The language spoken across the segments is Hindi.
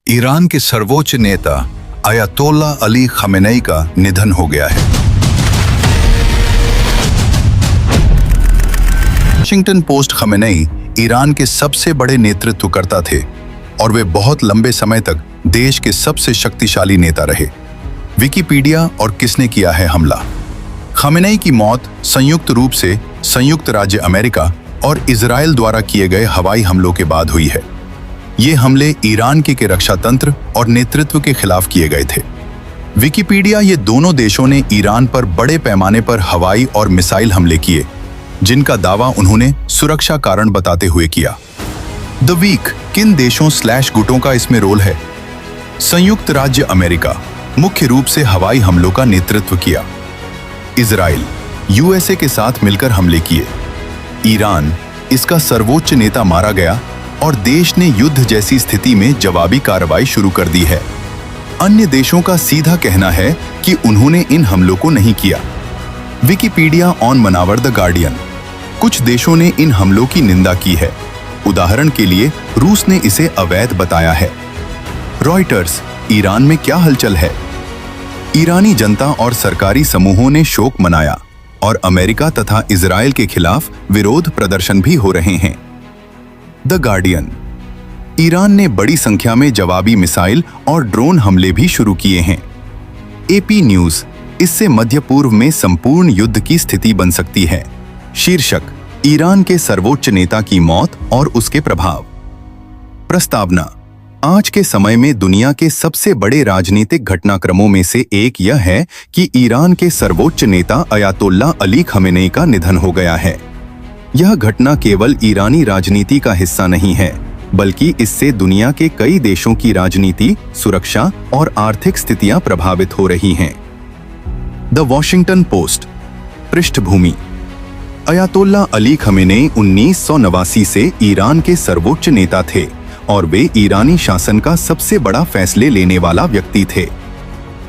ईरान के सर्वोच्च नेता अयातोल्ला अली खमेनेई का निधन हो गया है। वाशिंगटन पोस्ट खमेनेई ईरान के सबसे बड़े नेतृत्वकर्ता थे और वे बहुत लंबे समय तक देश के सबसे शक्तिशाली नेता रहे। विकिपीडिया और किसने किया है हमला। खमेनेई की मौत संयुक्त रूप से संयुक्त राज्य अमेरिका और इजराइल द्वारा किए गए हवाई हमलों के बाद हुई है। ये हमले ईरान के रक्षा तंत्र और नेतृत्व के खिलाफ किए गए थे। विकिपीडिया ये दोनों देशों ने ईरान पर बड़े पैमाने पर हवाई और मिसाइल हमले किए, जिनका दावा उन्होंने सुरक्षा कारण बताते हुए किया। द वीक किन देशों / गुटों का इसमें रोल है। संयुक्त राज्य अमेरिका मुख्य रूप से हवाई हमलों का नेतृत्व किया। इजराइल यूएसए के साथ मिलकर हमले किए। ईरान इसका सर्वोच्च नेता मारा गया और देश ने युद्ध जैसी स्थिति में जवाबी कार्रवाई शुरू कर दी है। अन्य देशों का सीधा कहना है कि उन्होंने इन हमलों को नहीं किया। Wikipedia on Manawar the guardian कुछ देशों ने इन हमलों की निंदा की है। उदाहरण के लिए रूस ने इसे अवैध बताया है। रॉयटर्स ईरान में क्या हलचल है। ईरानी जनता और सरकारी समूहों ने शोक मनाया और अमेरिका तथा इजराइल के खिलाफ विरोध प्रदर्शन भी हो रहे हैं। द गार्डियन ईरान ने बड़ी संख्या में जवाबी मिसाइल और ड्रोन हमले भी शुरू किए हैं। एपी न्यूज इससे मध्य पूर्व में संपूर्ण युद्ध की स्थिति बन सकती है। शीर्षक ईरान के सर्वोच्च नेता की मौत और उसके प्रभाव। प्रस्तावना आज के समय में दुनिया के सबसे बड़े राजनीतिक घटनाक्रमों में से एक यह है कि ईरान के सर्वोच्च नेता अयातोल्ला अली खमेनेई का निधन हो गया है। यह घटना केवल ईरानी राजनीति का हिस्सा नहीं है, बल्कि इससे दुनिया के कई देशों की राजनीति, सुरक्षा और आर्थिक स्थितियां प्रभावित हो रही हैं। द वॉशिंगटन पोस्ट पृष्ठभूमि अयातोल्ला अली खमेनेई 1989 से ईरान के सर्वोच्च नेता थे और वे ईरानी शासन का सबसे बड़ा फैसले लेने वाला व्यक्ति थे।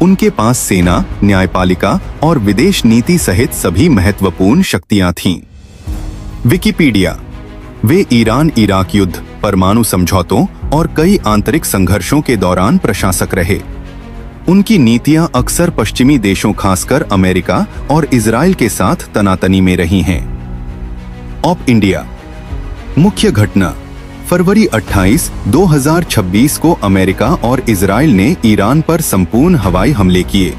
उनके पास सेना, न्यायपालिका और विदेश नीति सहित सभी महत्वपूर्ण शक्तियां थीं। विकिपीडिया वे ईरान इराक युद्ध, परमाणु समझौतों और कई आंतरिक संघर्षों के दौरान प्रशासक रहे। उनकी नीतियां अक्सर पश्चिमी देशों खासकर अमेरिका और इजराइल के साथ तनातनी में रही हैं। ऑफ इंडिया मुख्य घटना फरवरी 28, 2026 को अमेरिका और इजराइल ने ईरान पर संपूर्ण हवाई हमले किए।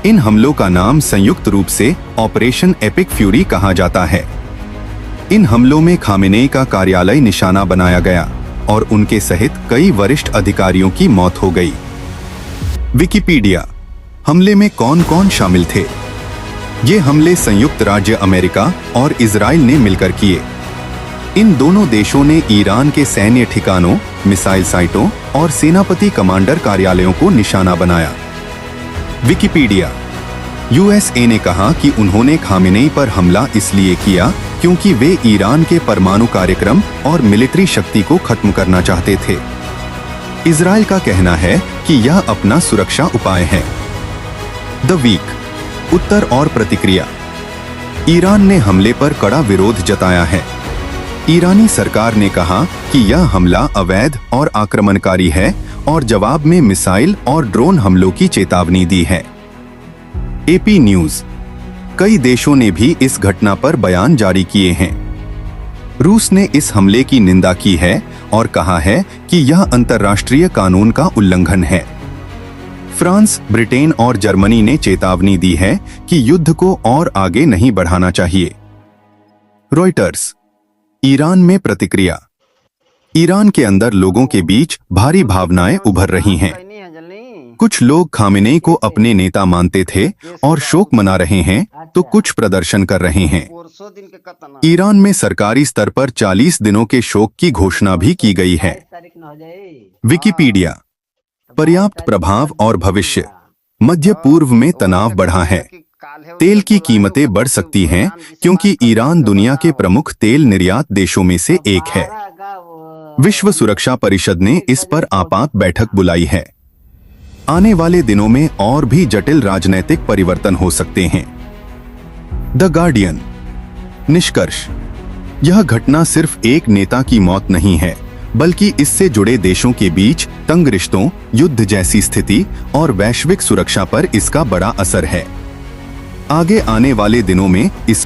इन हमलों का नाम संयुक्त रूप से ऑपरेशन एपिक फ्यूरी कहा जाता है। इन हमलों में खमेनेई का कार्यालय निशाना बनाया गया और उनके सहित कई वरिष्ठ अधिकारियों की मौत हो गई। विकिपीडिया हमले में कौन कौन शामिल थे। ये हमले संयुक्त राज्य अमेरिका और इजराइल ने मिलकर किए। इन दोनों देशों ने ईरान के सैन्य ठिकानों, मिसाइल साइटों और सेनापति कमांडर कार्यालयों को निशाना बनाया। विकिपीडिया यूएसए ने कहा कि उन्होंने खमेनेई पर हमला इसलिए किया क्योंकि वे ईरान के परमाणु कार्यक्रम और मिलिट्री शक्ति को खत्म करना चाहते थे। इजराइल का कहना है कि यह अपना सुरक्षा उपाय है। द वीक उत्तर और प्रतिक्रिया ईरान ने हमले पर कड़ा विरोध जताया है। ईरानी सरकार ने कहा कि यह हमला अवैध और आक्रमणकारी है और जवाब में मिसाइल और ड्रोन हमलों की चेतावनी दी है। एपी न्यूज कई देशों ने भी इस घटना पर बयान जारी किए हैं। रूस ने इस हमले की निंदा की है और कहा है कि यह अंतर्राष्ट्रीय कानून का उल्लंघन है। फ्रांस, ब्रिटेन और जर्मनी ने चेतावनी दी है कि युद्ध को और आगे नहीं बढ़ाना चाहिए। रॉयटर्स ईरान में प्रतिक्रिया ईरान के अंदर लोगों के बीच भारी भावनाएं उभर रही हैं। कुछ लोग खमेनेई को अपने नेता मानते थे और शोक मना रहे हैं, तो कुछ प्रदर्शन कर रहे हैं। ईरान में सरकारी स्तर पर 40 दिनों के शोक की घोषणा भी की गई है। विकिपीडिया पर्याप्त प्रभाव और भविष्य मध्य पूर्व में तनाव बढ़ा है। तेल की कीमतें बढ़ सकती हैं क्योंकि ईरान दुनिया के प्रमुख तेल निर्यात देशों में से एक है। विश्व सुरक्षा परिषद ने इस पर आपात बैठक बुलाई है। आने वाले दिनों में और भी जटिल राजनैतिक परिवर्तन हो सकते हैं। द गार्डियन निष्कर्ष यह घटना सिर्फ एक नेता की मौत नहीं है, बल्कि इससे जुड़े देशों के बीच तंग रिश्तों, युद्ध जैसी स्थिति और वैश्विक सुरक्षा पर इसका बड़ा असर है। आगे आने वाले दिनों में इस